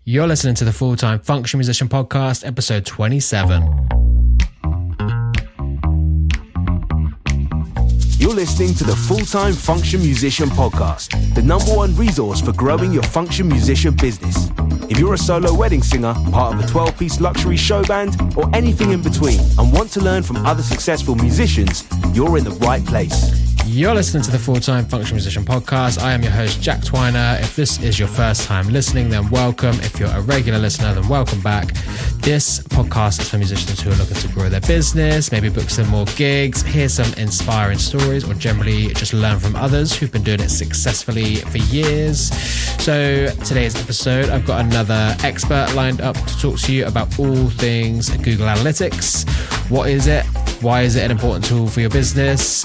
You're listening to the Full-Time Function Musician Podcast, episode 27. You're listening to the Full-Time Function Musician Podcast, the number one resource for growing your function musician business. If you're a solo wedding singer, part of a 12-piece luxury show band, or anything in between, and want to learn from other successful musicians, you're in the right place. You're listening to the Full-Time Function Musician Podcast. I am your host, Jack Twiner. If this is your first time listening, then welcome. If you're a regular listener, then welcome back. This podcast is for musicians who are looking to grow their business, maybe book some more gigs, hear some inspiring stories, or generally just learn from others who've been doing it successfully for years. So today's episode, I've got another expert lined up to talk to you about all things Google Analytics. What is it? Why is it an important tool for your business?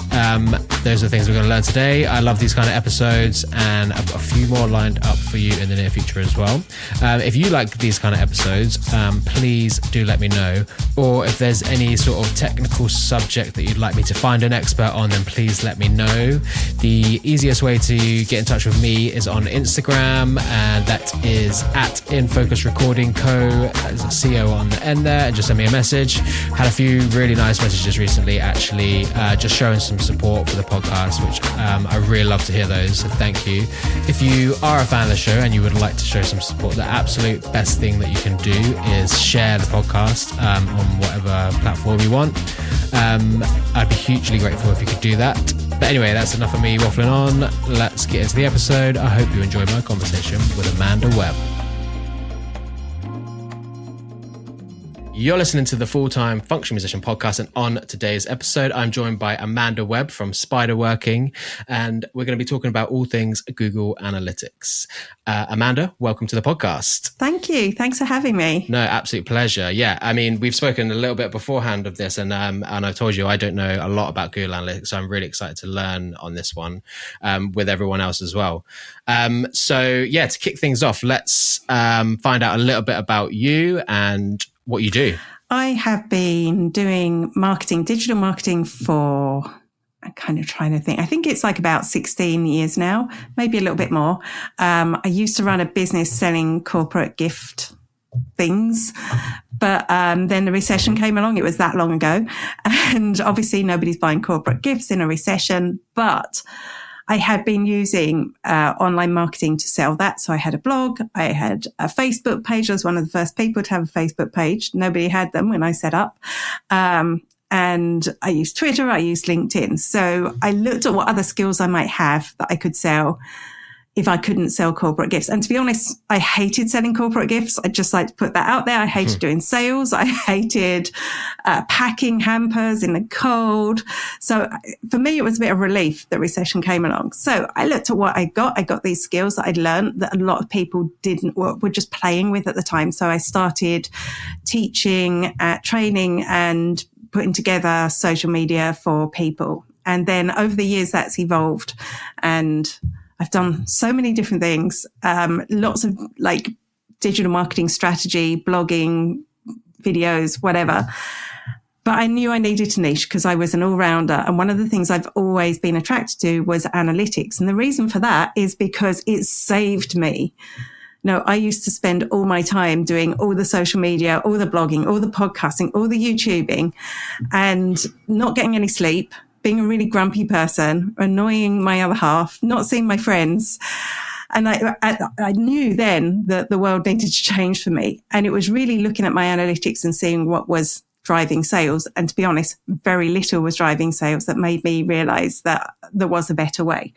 Those are the things we're going to learn today. I love these kind of episodes, and I've got a few more lined up for you in the near future as well. If you like these kind of episodes, please do let me know. Or if there's any sort of technical subject that you'd like me to find an expert on, then please let me know. The easiest way to get in touch with me is on Instagram, and that is at InFocusRecordingCo. There's a CO on the end there, and just send me a message. Had a few really nice messages recently, actually, just showing some support for the podcast, which I really love to hear those, so thank you. If you are a fan of the show and you would like to show some support, the absolute best thing that you can do is share the podcast on whatever platform you want. I'd be hugely grateful if you could do that. But anyway, that's enough of me waffling on. Let's get into the episode. I hope you enjoy my conversation with Amanda Webb. You're listening to the Full-Time Function Musician Podcast, and on today's episode, I'm joined by Amanda Webb from Spiderworking, and we're going to be talking about all things Google Analytics. Amanda, welcome to the podcast. Thank you. Thanks for having me. No, absolute pleasure. Yeah, I mean, we've spoken a little bit beforehand of this, and I've told you I don't know a lot about Google Analytics, so I'm really excited to learn on this one with everyone else as well. So yeah, to kick things off, let's find out a little bit about you and what you do. I have been doing marketing, digital marketing for, I'm kind of trying to think, I think it's like about 16 years now, maybe a little bit more. I used to run a business selling corporate gift things, but then the recession came along. It was that long ago. And obviously nobody's buying corporate gifts in a recession, but I had been using online marketing to sell that. So I had a blog, I had a Facebook page. I was one of the first people to have a Facebook page. Nobody had them when I set up. And I used Twitter, I used LinkedIn. So I looked at what other skills I might have that I could sell if I couldn't sell corporate gifts. And to be honest, I hated selling corporate gifts. I'd just like to put that out there. I hated doing sales. I hated packing hampers in the cold. So for me, it was a bit of relief that recession came along. So I looked at what I got. I got these skills that I'd learned that a lot of people were just playing with at the time. So I started teaching, training and putting together social media for people. And then over the years, that's evolved, and I've done so many different things, lots of like digital marketing strategy, blogging, videos, whatever. But I knew I needed to niche because I was an all-rounder. And one of the things I've always been attracted to was analytics. And the reason for that is because it saved me. No, I used to spend all my time doing all the social media, all the blogging, all the podcasting, all the YouTubing, and not getting any sleep, being a really grumpy person, annoying my other half, not seeing my friends. And I knew then that the world needed to change for me. And it was really looking at my analytics and seeing what was driving sales. And to be honest, very little was driving sales that made me realize that there was a better way.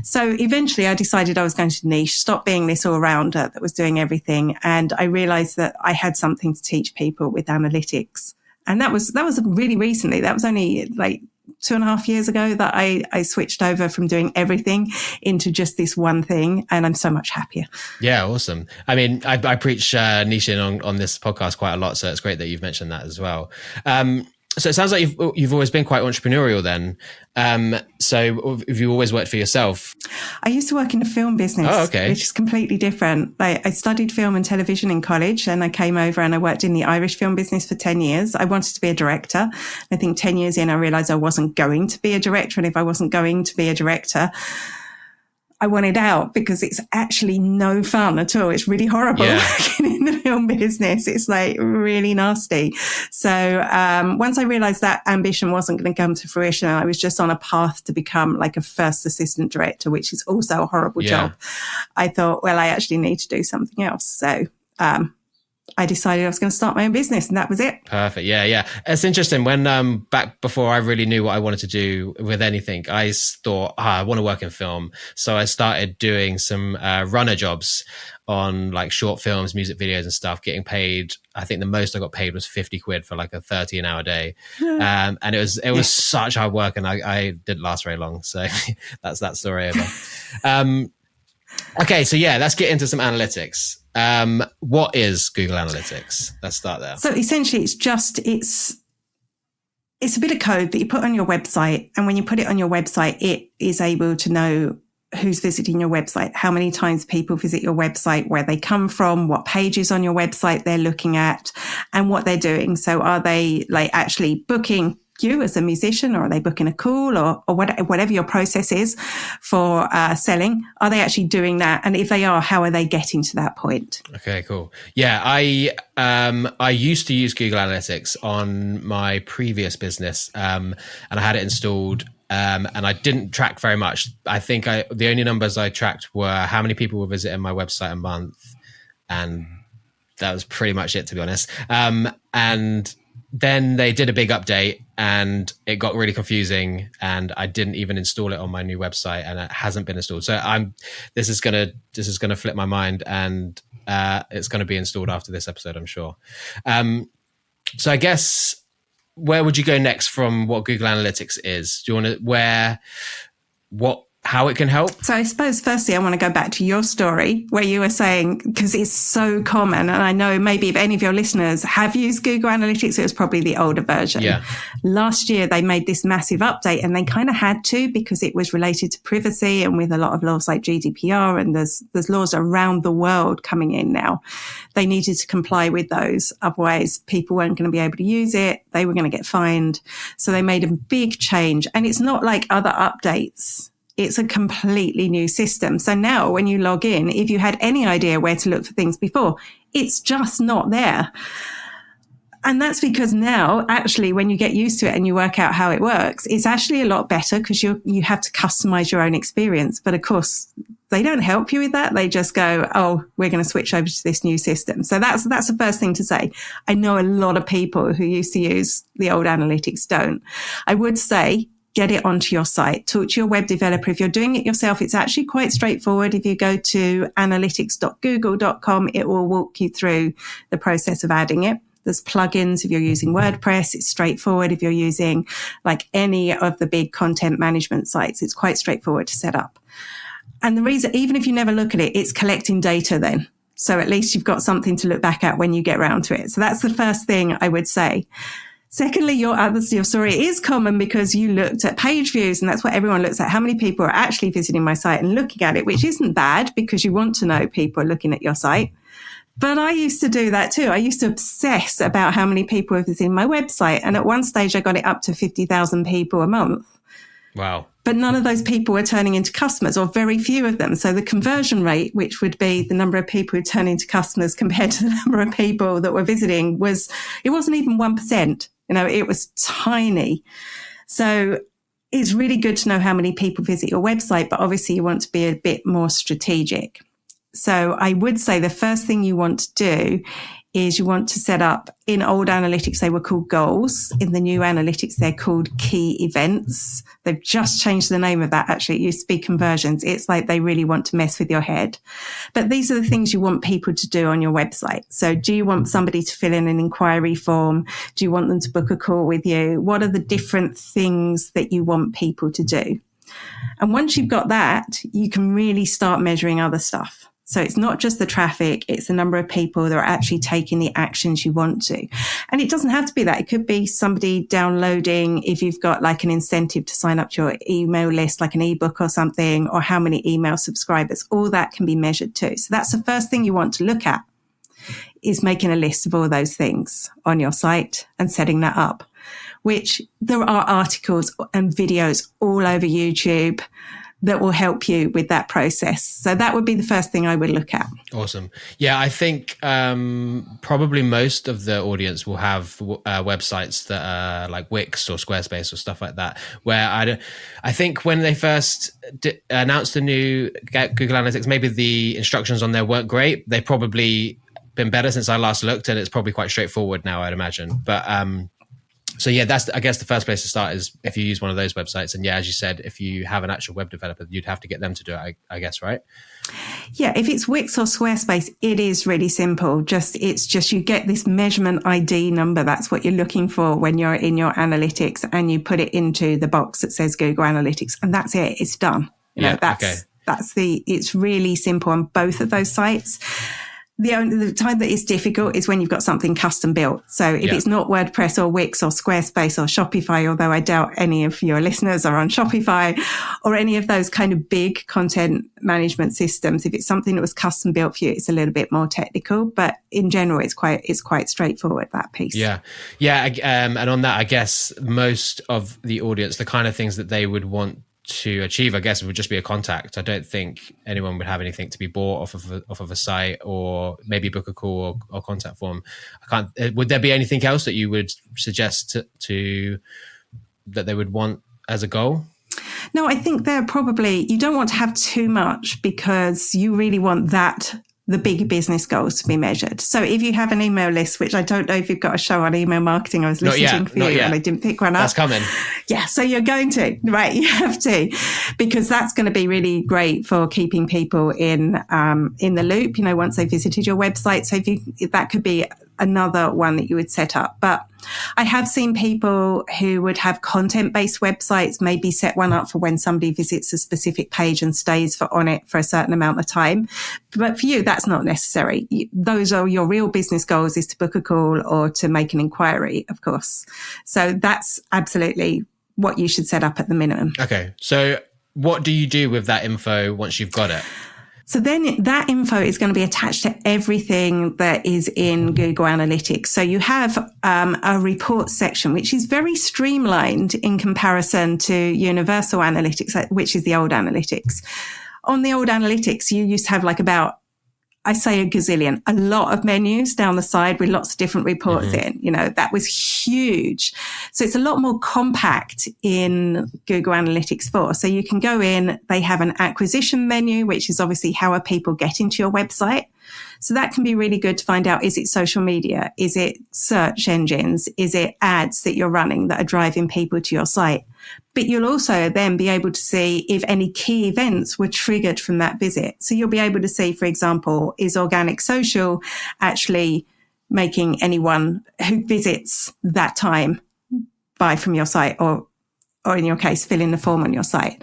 So eventually I decided I was going to niche, stop being this all-rounder that was doing everything. And I realized that I had something to teach people with analytics. And that was really recently. That was only like 2.5 years ago that I switched over from doing everything into just this one thing, and I'm so much happier. Yeah, awesome. I mean, I preach niching on this podcast quite a lot, so it's great that you've mentioned that as well. So it sounds like you've always been quite entrepreneurial then. So have you always worked for yourself? I used to work in the film business, which is completely different. I studied film and television in college, and I came over and I worked in the Irish film business for 10 years. I wanted to be a director. I think 10 years in, I realized I wasn't going to be a director. And if I wasn't going to be a director, I wanted out because it's actually no fun at all. It's really horrible working in the film business. It's like really nasty. So once I realized that ambition wasn't going to come to fruition, I was just on a path to become like a first assistant director, which is also a horrible job. I thought, well, I actually need to do something else. So I decided I was going to start my own business, and that was it. Perfect. Yeah. It's interesting. When back before I really knew what I wanted to do with anything, I thought, I want to work in film. So I started doing some runner jobs on like short films, music videos and stuff, getting paid. I think the most I got paid was 50 quid for like a 30 an hour day. And it was such hard work, and I didn't last very long. So that's that story over. Okay, so let's get into some analytics. What is Google Analytics? Let's start there. So essentially it's a bit of code that you put on your website. And when you put it on your website, it is able to know who's visiting your website, how many times people visit your website, where they come from, what pages on your website they're looking at, and what they're doing. So are they like actually booking you as a musician, or are they booking a call, or whatever your process is for selling? Are they actually doing that? And if they are, how are they getting to that point? Okay, cool. Yeah, I used to use Google Analytics on my previous business, and I had it installed, and I didn't track very much. I think the only numbers I tracked were how many people were visiting my website a month, and that was pretty much it, to be honest. And then they did a big update, and it got really confusing, and I didn't even install it on my new website, and it hasn't been installed. So this is gonna flip my mind, and it's gonna be installed after this episode, I'm sure. So I guess, where would you go next from what Google Analytics is? Do you want to how it can help? So I suppose firstly, I want to go back to your story where you were saying, because it's so common, and I know maybe if any of your listeners have used Google Analytics, it was probably the older version. Yeah. Last year, they made this massive update, and they kind of had to, because it was related to privacy, and with a lot of laws like GDPR, and there's laws around the world coming in now. They needed to comply with those. Otherwise, people weren't going to be able to use it. They were going to get fined. So they made a big change, and it's not like other updates. It's a completely new system. So now when you log in, if you had any idea where to look for things before, it's just not there. And that's because now, actually, when you get used to it and you work out how it works, it's actually a lot better, because you have to customize your own experience. But of course, they don't help you with that. They just go, oh, we're going to switch over to this new system. So that's the first thing to say. I know a lot of people who used to use the old analytics don't. I would say, get it onto your site. Talk to your web developer. If you're doing it yourself, it's actually quite straightforward. If you go to analytics.google.com, it will walk you through the process of adding it. There's plugins. If you're using WordPress, it's straightforward. If you're using like any of the big content management sites, it's quite straightforward to set up. And the reason, even if you never look at it, it's collecting data then. So at least you've got something to look back at when you get around to it. So that's the first thing I would say. Secondly, your story is common because you looked at page views, and that's what everyone looks at. How many people are actually visiting my site and looking at it, which isn't bad, because you want to know people are looking at your site. But I used to do that too. I used to obsess about how many people were visiting my website. And at one stage, I got it up to 50,000 people a month. Wow. But none of those people were turning into customers, or very few of them. So the conversion rate, which would be the number of people who turn into customers compared to the number of people that were visiting, it wasn't even 1%. It was tiny. So it's really good to know how many people visit your website, but obviously you want to be a bit more strategic. So I would say the first thing you want to do is you want to set up, in old analytics, they were called goals. In the new analytics, they're called key events. They've just changed the name of that. Actually, it used to be conversions. It's like they really want to mess with your head. But these are the things you want people to do on your website. So do you want somebody to fill in an inquiry form? Do you want them to book a call with you? What are the different things that you want people to do? And once you've got that, you can really start measuring other stuff. So it's not just the traffic, it's the number of people that are actually taking the actions you want to. And it doesn't have to be that. It could be somebody downloading, if you've got like an incentive to sign up to your email list, like an ebook or something, or how many email subscribers. All that can be measured too. So that's the first thing you want to look at, is making a list of all those things on your site and setting that up, which there are articles and videos all over YouTube. that will help you with that process. So that would be the first thing I would look at. Awesome. Yeah, I think probably most of the audience will have websites that are like Wix or Squarespace or stuff like that, where I think when they first announced the new Google Analytics, maybe the instructions on there weren't great. They've probably been better since I last looked, and it's probably quite straightforward now, I'd imagine. But so yeah, that's, I guess, the first place to start is if you use one of those websites. And yeah, as you said, if you have an actual web developer, you'd have to get them to do it, I guess, right? Yeah, if it's Wix or Squarespace, it is really simple. It's just you get this measurement ID number. That's what you're looking for when you're in your analytics, and you put it into the box that says Google Analytics, and that's it. It's done. It's really simple on both of those sites. The time that it's difficult is when you've got something custom built. So if it's not WordPress or Wix or Squarespace or Shopify, although I doubt any of your listeners are on Shopify or any of those kind of big content management systems, if it's something that was custom built for you, it's a little bit more technical. But in general, it's quite straightforward, that piece. Yeah. And on that, I guess most of the audience, the kind of things that they would want to achieve, I guess, it would just be a contact. I don't think anyone would have anything to be bought off of a site, or maybe book a call or contact form. Would there be anything else that you would suggest to that they would want as a goal? No, I think you don't want to have too much, because you really want the big business goals to be measured. So if you have an email list, which I don't know if you've got a show on email marketing, I was listening for you and I didn't pick one up. That's coming. Yeah, so you're going to, right? You have to, because that's going to be really great for keeping people in the loop, once they visited your website. So that could be another one that you would set up. But I have seen people who would have content-based websites, maybe set one up for when somebody visits a specific page and stays on it for a certain amount of time. But for you, that's not necessary. Those are your real business goals, is to book a call or to make an inquiry, of course. So that's absolutely what you should set up at the minimum. Okay. So what do you do with that info once you've got it? So then that info is going to be attached to everything that is in Google Analytics. So you have a report section, which is very streamlined in comparison to Universal Analytics, which is the old Analytics. On the old Analytics, you used to have a gazillion, a lot of menus down the side with lots of different reports in. That was huge. So it's a lot more compact in Google Analytics 4. So you can go in, they have an acquisition menu, which is obviously how are people getting to your website. So that can be really good to find out, is it social media? Is it search engines? Is it ads that you're running that are driving people to your site? But you'll also then be able to see if any key events were triggered from that visit. So you'll be able to see, for example, is organic social actually making anyone who visits that time buy from your site, or in your case, fill in the form on your site.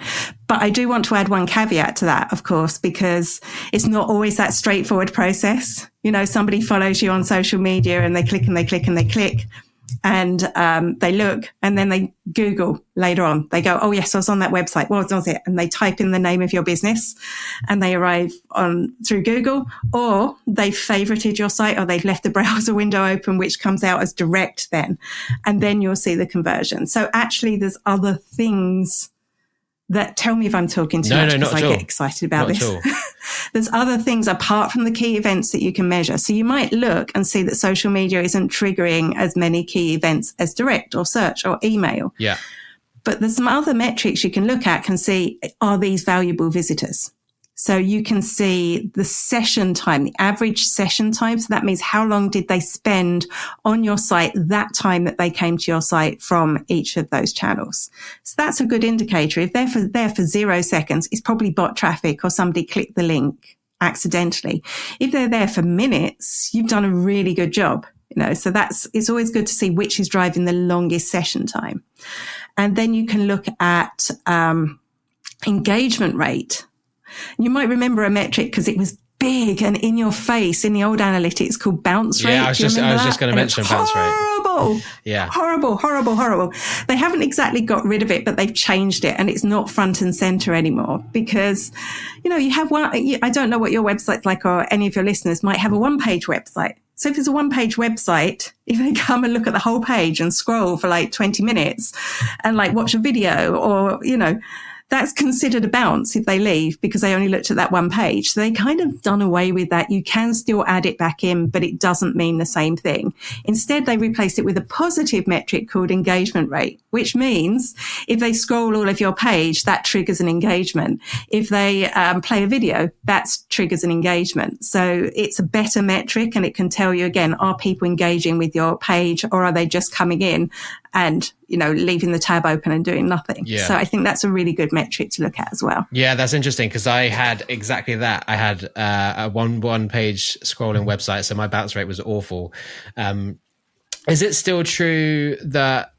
But I do want to add one caveat to that, of course, because it's not always that straightforward process. Somebody follows you on social media and they click and they click and they click, and they look, and then they Google later on. They go, oh yes, I was on that website. What was it? And they type in the name of your business and they arrive through Google, or they've favorited your site, or they've left the browser window open, which comes out as direct then. And then you'll see the conversion. So actually there's other things that, tell me if I'm talking too much, because I get excited about this. There's other things apart from the key events that you can measure. So you might look and see that social media isn't triggering as many key events as direct or search or email. Yeah. But there's some other metrics you can look at, can see, are these valuable visitors? So you can see the session time, the average session time. So that means how long did they spend on your site that time that they came to your site from each of those channels. So that's a good indicator. If they're there for 0 seconds, it's probably bot traffic or somebody clicked the link accidentally. If they're there for minutes, you've done a really good job. So it's always good to see which is driving the longest session time. And then you can look at engagement rate. You might remember a metric because it was big and in your face in the old analytics called bounce rate. Yeah, I was just going to mention bounce rate. Horrible. Yeah. Horrible. They haven't exactly got rid of it, but they've changed it, and it's not front and center anymore because, you have one, I don't know what your website's like, or any of your listeners might have a one-page website. So if it's a one-page website, if they come and look at the whole page and scroll for 20 minutes and watch a video, or, that's considered a bounce if they leave because they only looked at that one page. So they kind of done away with that. You can still add it back in, but it doesn't mean the same thing. Instead, they replaced it with a positive metric called engagement rate, which means if they scroll all of your page, that triggers an engagement. If they play a video, that triggers an engagement. So it's a better metric, and it can tell you again, are people engaging with your page, or are they just coming in and, leaving the tab open and doing nothing? Yeah. So I think that's a really good metric to look at as well. Yeah, that's interesting because I had exactly that. I had a one page scrolling website, so my bounce rate was awful. Is it still true that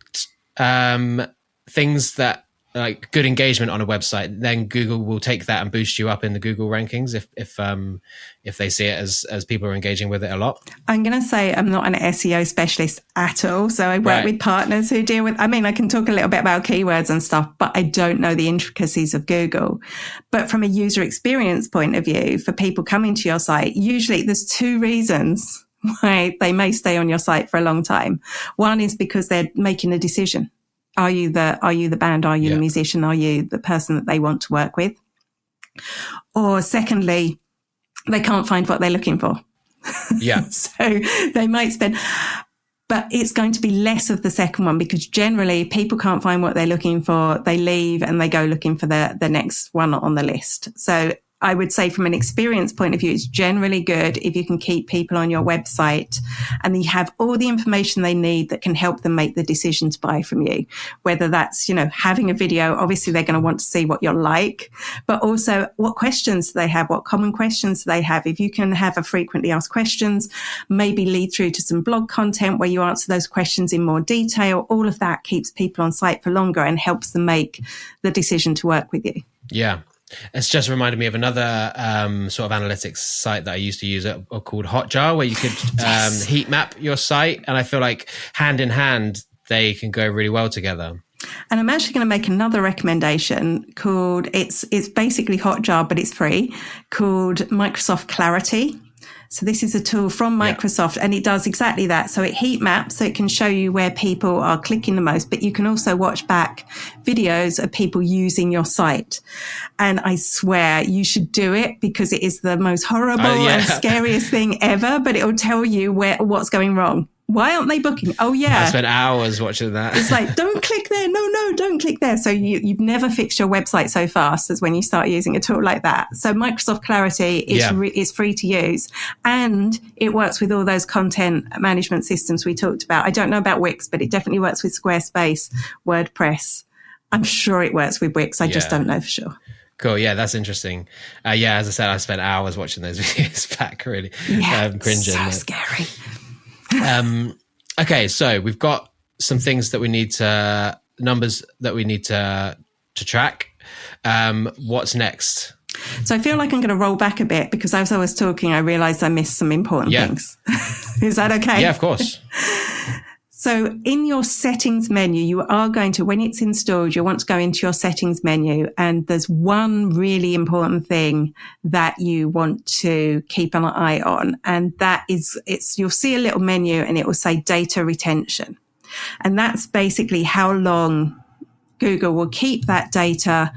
things that like good engagement on a website, then Google will take that and boost you up in the Google rankings if they see it as people are engaging with it a lot? I'm going to say I'm not an SEO specialist at all. So I work with partners who deal with, I can talk a little bit about keywords and stuff, but I don't know the intricacies of Google. But from a user experience point of view, for people coming to your site, usually there's two reasons why they may stay on your site for a long time. One is because they're making a decision. Are you the band? Are you the musician? Are you the person that they want to work with? Or secondly, they can't find what they're looking for. Yeah. So they might spend, but it's going to be less of the second one because generally people can't find what they're looking for. They leave and they go looking for the next one on the list. So I would say from an experience point of view, it's generally good if you can keep people on your website and you have all the information they need that can help them make the decision to buy from you. Whether that's, having a video, obviously they're going to want to see what you're like, but also what questions do they have? What common questions do they have? If you can have a frequently asked questions, maybe lead through to some blog content where you answer those questions in more detail. All of that keeps people on site for longer and helps them make the decision to work with you. Yeah. It's just reminded me of another sort of analytics site that I used to use called Hotjar, where you could heat map your site. And I feel like hand in hand, they can go really well together. And I'm actually going to make another recommendation called, it's basically Hotjar, but it's free, called Microsoft Clarity. So this is a tool from Microsoft and it does exactly that. So it heat maps, so it can show you where people are clicking the most, but you can also watch back videos of people using your site. And I swear you should do it because it is the most horrible and scariest thing ever, but it will tell you what's going wrong. Why aren't they booking? Oh, yeah. I spent hours watching that. It's like, don't click there. No, don't click there. So you've never fixed your website so fast as when you start using a tool like that. So Microsoft Clarity is free to use and it works with all those content management systems we talked about. I don't know about Wix, but it definitely works with Squarespace, WordPress. I'm sure it works with Wix. I just don't know for sure. Cool. Yeah, that's interesting. As I said, I spent hours watching those videos back, really cringing. So scary. Okay, so we've got some things that we need to, numbers that we need to track. What's next? So I feel like I'm going to roll back a bit because as I was talking, I realized I missed some important things. Is that okay? Yeah, of course. So in your settings menu, you are going to, when it's installed, you'll want to go into your settings menu. And there's one really important thing that you want to keep an eye on. And that is, you'll see a little menu and it will say data retention. And that's basically how long Google will keep that data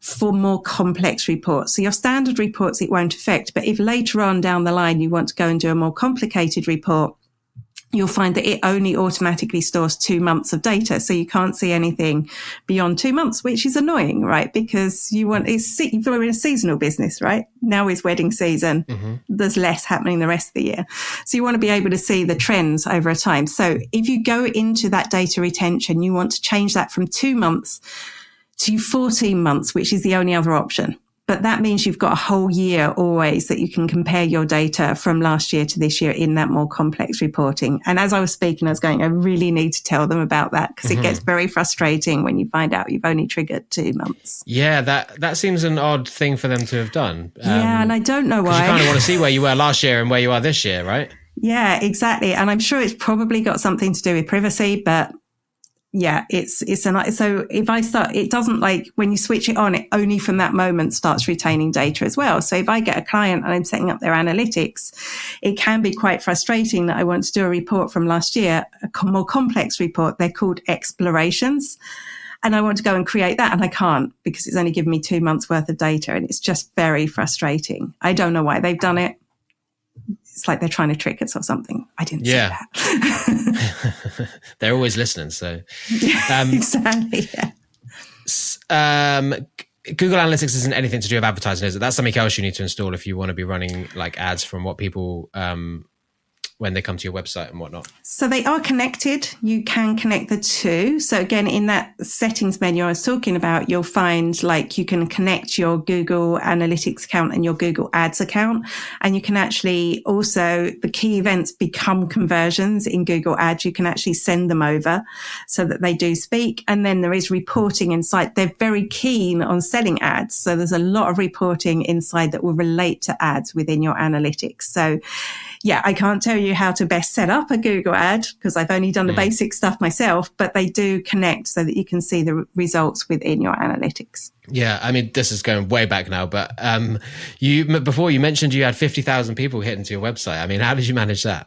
for more complex reports. So your standard reports, it won't affect. But if later on down the line, you want to go and do a more complicated report, you'll find that it only automatically stores 2 months of data. So you can't see anything beyond 2 months, which is annoying, right? Because you're in a seasonal business, right? Now is wedding season. Mm-hmm. There's less happening the rest of the year. So you want to be able to see the trends over a time. So if you go into that data retention, you want to change that from 2 months to 14 months, which is the only other option. But that means you've got a whole year always that you can compare your data from last year to this year in that more complex reporting. And as I was speaking, I was going, I really need to tell them about that because it gets very frustrating when you find out you've only triggered 2 months. Yeah, that seems an odd thing for them to have done. And I don't know why. You kind of want to see where you were last year and where you are this year, right? Yeah, exactly. And I'm sure it's probably got something to do with privacy, but yeah, so if I start, it doesn't like when you switch it on, it only from that moment starts retaining data as well. So if I get a client and I'm setting up their analytics, it can be quite frustrating that I want to do a report from last year, a more complex report. They're called explorations. and I want to go and create that, and I can't because it's only given me 2 months worth of data, and it's just very frustrating. I don't know why they've done it. It's like they're trying to trick us or something. I didn't say that. They're always listening. So exactly. Yeah. Google Analytics isn't anything to do with advertising, is it? That's something else you need to install if you want to be running like ads from what people when they come to your website and whatnot. So they are connected. You can connect the two. So again, in that settings menu I was talking about, you'll find like you can connect your Google Analytics account and your Google Ads account. And you can actually also, the key events become conversions in Google Ads. You can actually send them over so that they do speak. And then there is reporting inside. They're very keen on selling ads. So there's a lot of reporting inside that will relate to ads within your analytics. So yeah, I can't tell you how to best set up a Google ad because I've only done the basic stuff myself, but they do connect so that you can see the results within your analytics. Yeah, I mean, this is going way back now, but before you mentioned you had 50,000 people hitting to your website. I mean, how did you manage that?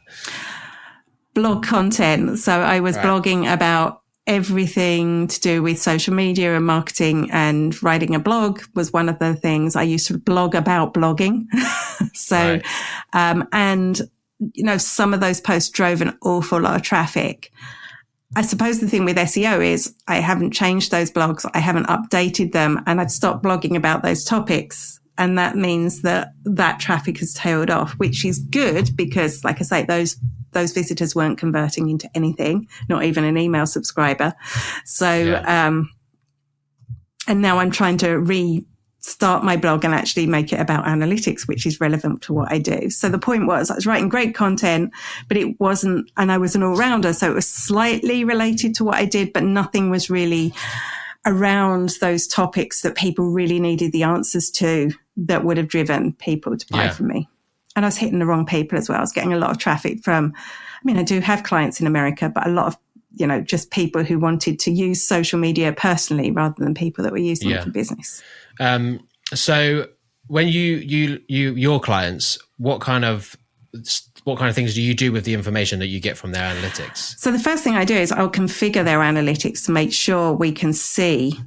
Blog content. So I was blogging about everything to do with social media and marketing, and writing a blog was one of the things. I used to blog about blogging. So, and you know, some of those posts drove an awful lot of traffic. I suppose the thing with SEO is I haven't changed those blogs. I haven't updated them, and I've stopped blogging about those topics. And that means that traffic has tailed off, which is good because, like I say, those visitors weren't converting into anything, not even an email subscriber. So, and now I'm trying to restart my blog and actually make it about analytics, which is relevant to what I do. So the point was I was writing great content, but it wasn't, and I was an all-rounder. So it was slightly related to what I did, but nothing was really around those topics that people really needed the answers to that would have driven people to buy from me. And I was hitting the wrong people as well. I was getting a lot of traffic from, I mean, I do have clients in America, but a lot of, you know, just people who wanted to use social media personally rather than people that were using it for business. So when your clients, what kind of things do you do with the information that you get from their analytics? So the first thing I do is I'll configure their analytics to make sure we can see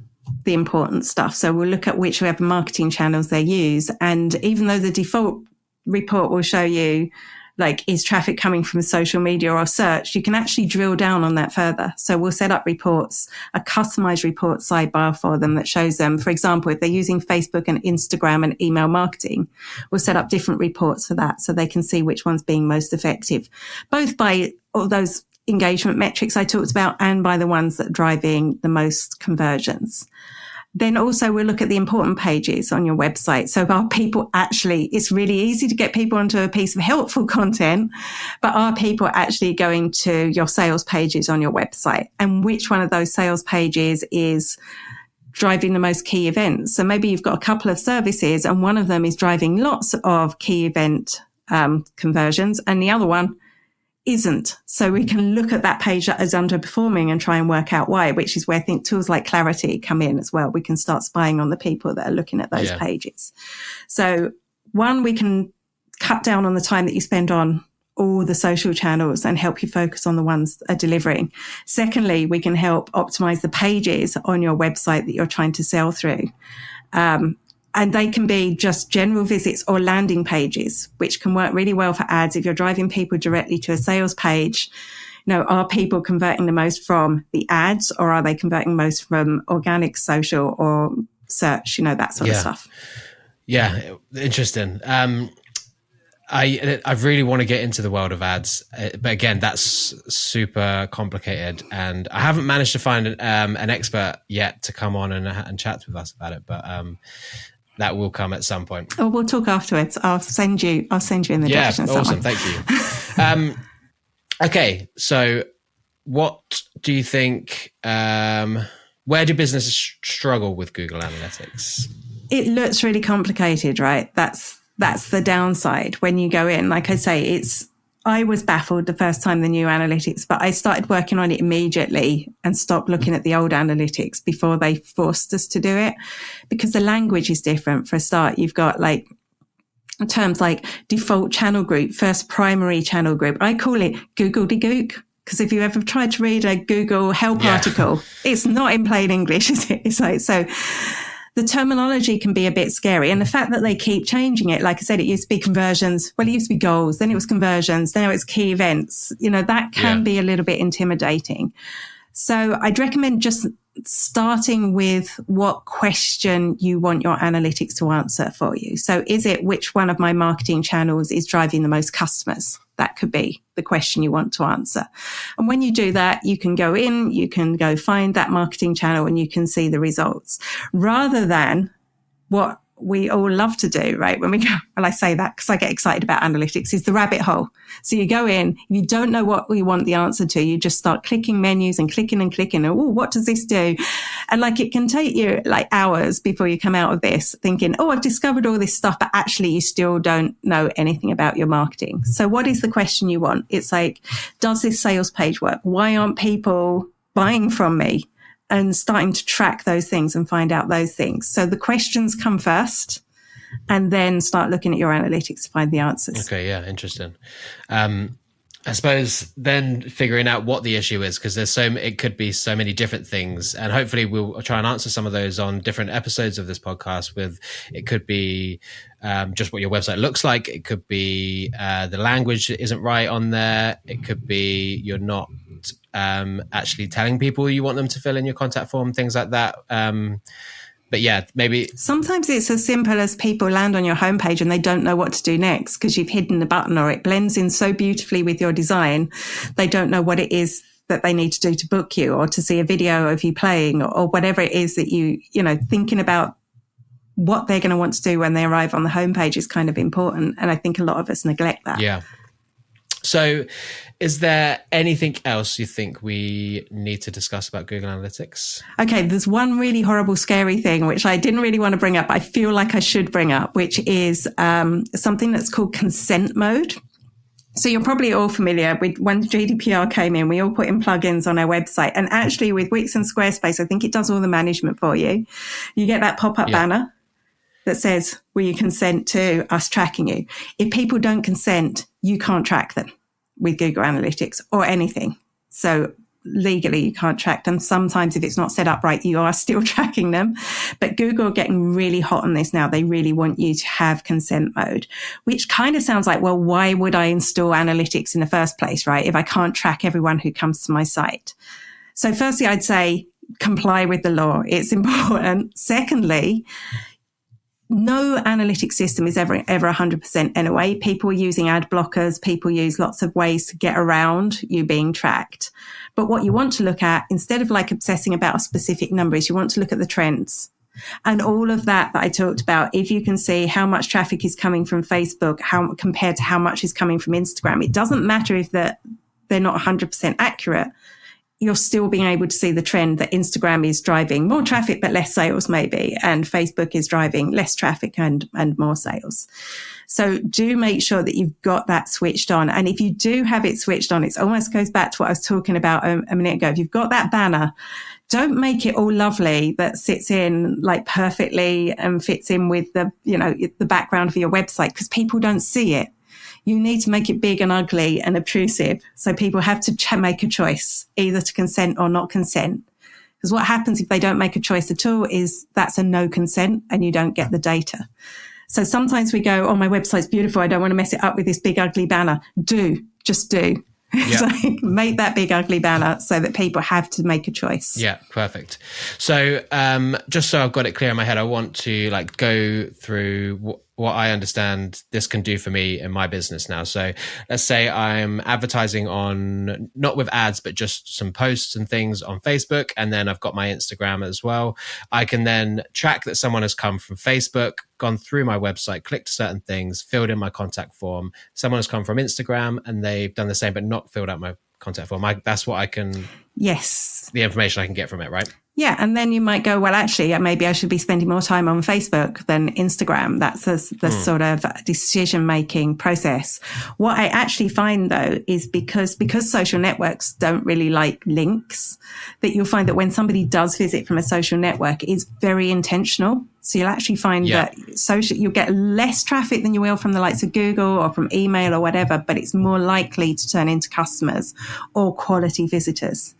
the important stuff. So we'll look at whichever marketing channels they use. And even though the default report will show you, like, is traffic coming from social media or search, you can actually drill down on that further. So we'll set up reports, a customized report sidebar for them that shows them, for example, if they're using Facebook and Instagram and email marketing, we'll set up different reports for that so they can see which one's being most effective, both by all those engagement metrics I talked about and by the ones that are driving the most conversions. Then also we'll look at the important pages on your website. So are people actually, it's really easy to get people onto a piece of helpful content, but are people actually going to your sales pages on your website? And which one of those sales pages is driving the most key events? So maybe you've got a couple of services and one of them is driving lots of key event conversions and the other one isn't. So we can look at that page that is underperforming and try and work out why, which is where I think tools like Clarity come in as well. We can start spying on the people that are looking at those pages. So one, we can cut down on the time that you spend on all the social channels and help you focus on the ones that are delivering. Secondly, we can help optimize the pages on your website that you're trying to sell through. And they can be just general visits or landing pages, which can work really well for ads. If you're driving people directly to a sales page, you know, are people converting the most from the ads or are they converting most from organic social or search, you know, that sort of stuff. Yeah, interesting. I really want to get into the world of ads, but again, that's super complicated, and I haven't managed to find an expert yet to come on and chat with us about it. But that will come at some point. Oh, we'll talk afterwards. I'll send you in the direction. Yeah, awesome. Thank you. Okay, so what do you think? Where do businesses struggle with Google Analytics? It looks really complicated, right? That's the downside when you go in. Like I say, I was baffled the first time the new analytics, but I started working on it immediately and stopped looking at the old analytics before they forced us to do it because the language is different. For a start, you've got like terms like default channel group, first primary channel group. I call it googly-gook. Because if you ever tried to read a Google help article, it's not in plain English, is it? It's like, so the terminology can be a bit scary. And the fact that they keep changing it, like I said, it used to be conversions. Well, it used to be goals. Then it was conversions. Now it's key events. That can be a little bit intimidating. So I'd recommend just starting with what question you want your analytics to answer for you. So is it which one of my marketing channels is driving the most customers? That could be the question you want to answer. And when you do that, you can go in, you can go find that marketing channel and you can see the results rather than what we all love to do, right? When we go, well, I say that because I get excited about analytics, is the rabbit hole. So you go in, if you don't know what we want the answer to, you just start clicking menus and clicking. And, oh, what does this do? And like, it can take you like hours before you come out of this thinking, oh, I've discovered all this stuff, but actually you still don't know anything about your marketing. So what is the question you want? It's like, does this sales page work? Why aren't people buying from me? And starting to track those things and find out those things. So the questions come first and then start looking at your analytics to find the answers. Okay, yeah, interesting. I suppose then figuring out what the issue is, because it could be so many different things, and hopefully we'll try and answer some of those on different episodes of this podcast. It could be just what your website looks like. It could be the language isn't right on there. It could be you're not actually telling people you want them to fill in your contact form, things like that. But yeah, maybe sometimes it's as simple as people land on your homepage and they don't know what to do next because you've hidden the button, or it blends in so beautifully with your design. They don't know what it is that they need to do to book you or to see a video of you playing or whatever it is that thinking about what they're going to want to do when they arrive on the homepage is kind of important. And I think a lot of us neglect that. Yeah. So is there anything else you think we need to discuss about Google Analytics? Okay, there's one really horrible, scary thing, which I didn't really want to bring up. I feel like I should bring up, which is something that's called consent mode. So you're probably all familiar with when GDPR came in, we all put in plugins on our website. And actually with Wix and Squarespace, I think it does all the management for you. You get that pop-up banner that says, will you consent to us tracking you? If people don't consent, you can't track them with Google Analytics or anything. So legally, you can't track them. Sometimes if it's not set up right, you are still tracking them. But Google are getting really hot on this now. They really want you to have consent mode, which kind of sounds like, well, why would I install analytics in the first place, right? If I can't track everyone who comes to my site. So firstly, I'd say comply with the law. It's important. Secondly, no analytics system is ever 100% anyway. People are using ad blockers. People use lots of ways to get around you being tracked. But what you want to look at, instead of like obsessing about a specific number, is you want to look at the trends. And all of that I talked about, if you can see how much traffic is coming from Facebook, how compared to how much is coming from Instagram, it doesn't matter if they're not 100% accurate. You're still being able to see the trend that Instagram is driving more traffic, but less sales maybe. And Facebook is driving less traffic and more sales. So do make sure that you've got that switched on. And if you do have it switched on, it almost goes back to what I was talking about a minute ago. If you've got that banner, don't make it all lovely that sits in like perfectly and fits in with the background of your website, because people don't see it. You need to make it big and ugly and obtrusive. So people have to make a choice, either to consent or not consent. Because what happens if they don't make a choice at all is that's a no consent and you don't get the data. So sometimes we go, oh, my website's beautiful. I don't want to mess it up with this big ugly banner. Just do. Yep. So make that big ugly banner so that people have to make a choice. Yeah, perfect. So just so I've got it clear in my head, I want to like go through what I understand this can do for me in my business now. So let's say I'm advertising on, not with ads, but just some posts and things on Facebook. And then I've got my Instagram as well. I can then track that someone has come from Facebook, gone through my website, clicked certain things, filled in my contact form. Someone has come from Instagram and they've done the same, but not filled out my contact form. That's what I can... Yes. The information I can get from it, right? Yeah. And then you might go, well, actually, maybe I should be spending more time on Facebook than Instagram. That's the sort of decision-making process. What I actually find, though, is because social networks don't really like links, that you'll find that when somebody does visit from a social network, it's very intentional. So you'll actually find that you'll get less traffic than you will from the likes of Google or from email or whatever, but it's more likely to turn into customers or quality visitors,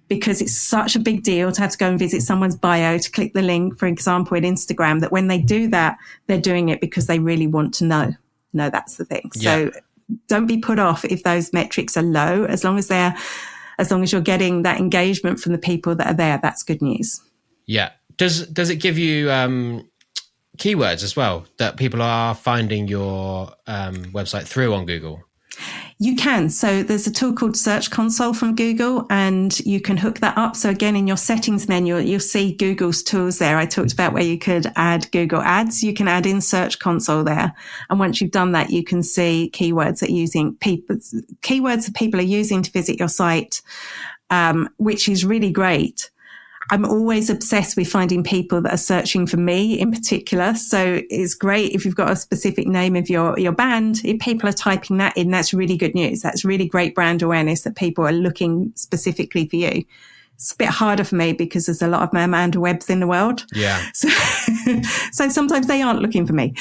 because it's such a big deal to have to go and visit someone's bio to click the link, for example, in Instagram, that when they do that, they're doing it because they really want to know. No, that's the thing. So don't be put off if those metrics are low. As long as you're getting that engagement from the people that are there, that's good news. Yeah. Does it give you keywords as well that people are finding your website through on Google? You can. So there's a tool called Search Console from Google, and you can hook that up. So again, in your settings menu, you'll see Google's tools there. I talked about where you could add Google Ads. You can add in Search Console there. And once you've done that, you can see keywords that people are using to visit your site, which is really great. I'm always obsessed with finding people that are searching for me in particular. So it's great if you've got a specific name of your band. If people are typing that in, that's really good news. That's really great brand awareness that people are looking specifically for you. It's a bit harder for me because there's a lot of Amanda Webbs in the world. Yeah. So sometimes they aren't looking for me.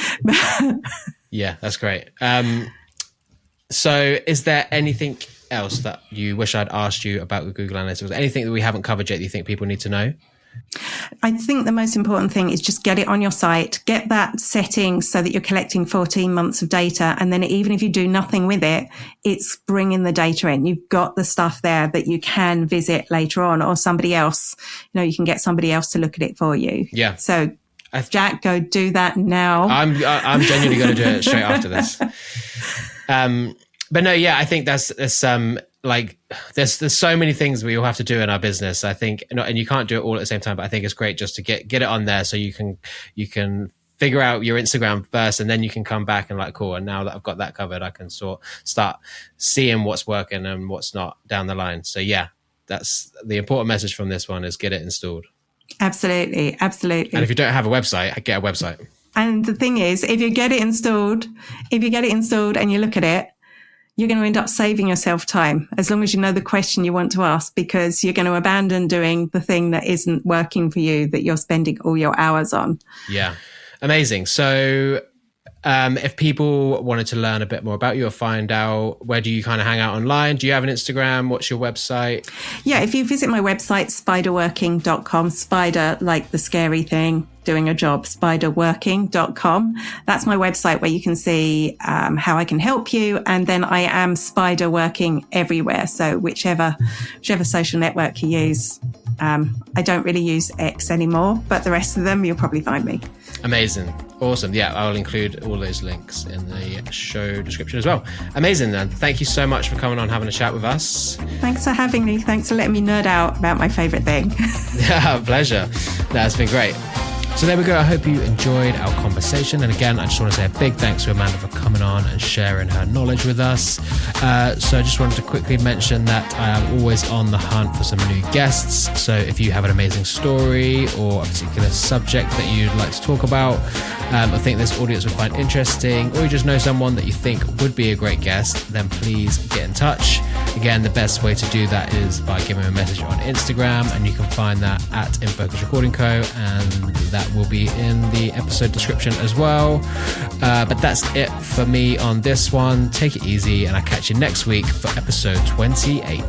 Yeah, that's great. So is there anything else that you wish I'd asked you about Google Analytics? Anything that we haven't covered yet that you think people need to know? I think the most important thing is just get it on your site, get that setting so that you're collecting 14 months of data. And then even if you do nothing with it, it's bringing the data in. You've got the stuff there that you can visit later on, or somebody else, you can get somebody else to look at it for you. Yeah. So Jack, go do that now. I'm genuinely going to do it straight after this. But no, yeah, I think there's so many things we all have to do in our business. I think, and you can't do it all at the same time, but I think it's great just to get it on there so you can figure out your Instagram first, and then you can come back and cool. And now that I've got that covered, I can start seeing what's working and what's not down the line. So yeah, that's the important message from this one, is get it installed. Absolutely. Absolutely. And if you don't have a website, get a website. And the thing is, if you get it installed and you look at it, you're going to end up saving yourself time, as long as you know the question you want to ask, because you're going to abandon doing the thing that isn't working for you, that you're spending all your hours on. Yeah. Amazing. So if people wanted to learn a bit more about you or find out, where do you kind of hang out online? Do you have an Instagram? What's your website? Yeah, if you visit my website, spiderworking.com, spider like the scary thing, doing a job, spiderworking.com. That's my website where you can see how I can help you. And then I am Spider Working everywhere. So whichever social network you use. I don't really use X anymore, but the rest of them, you'll probably find me. Amazing. Awesome. Yeah, I'll include all those links in the show description as well. Amazing, then. Thank you so much for coming on, having a chat with us. Thanks for having me. Thanks for letting me nerd out about my favorite thing. Yeah, pleasure. That's been great. So there we go. I hope you enjoyed our conversation. And again, I just want to say a big thanks to Amanda for coming on and sharing her knowledge with us. So I just wanted to quickly mention that I am always on the hunt for some new guests. So if you have an amazing story or a particular subject that you'd like to talk about, I think this audience would find interesting, or you just know someone that you think would be a great guest, then please get in touch. Again, the best way to do that is by giving me a message on Instagram, and you can find that at InFocus Recording Co, and that will be in the episode description as well. But that's it for me on this one. Take it easy, and I'll catch you next week for episode 28.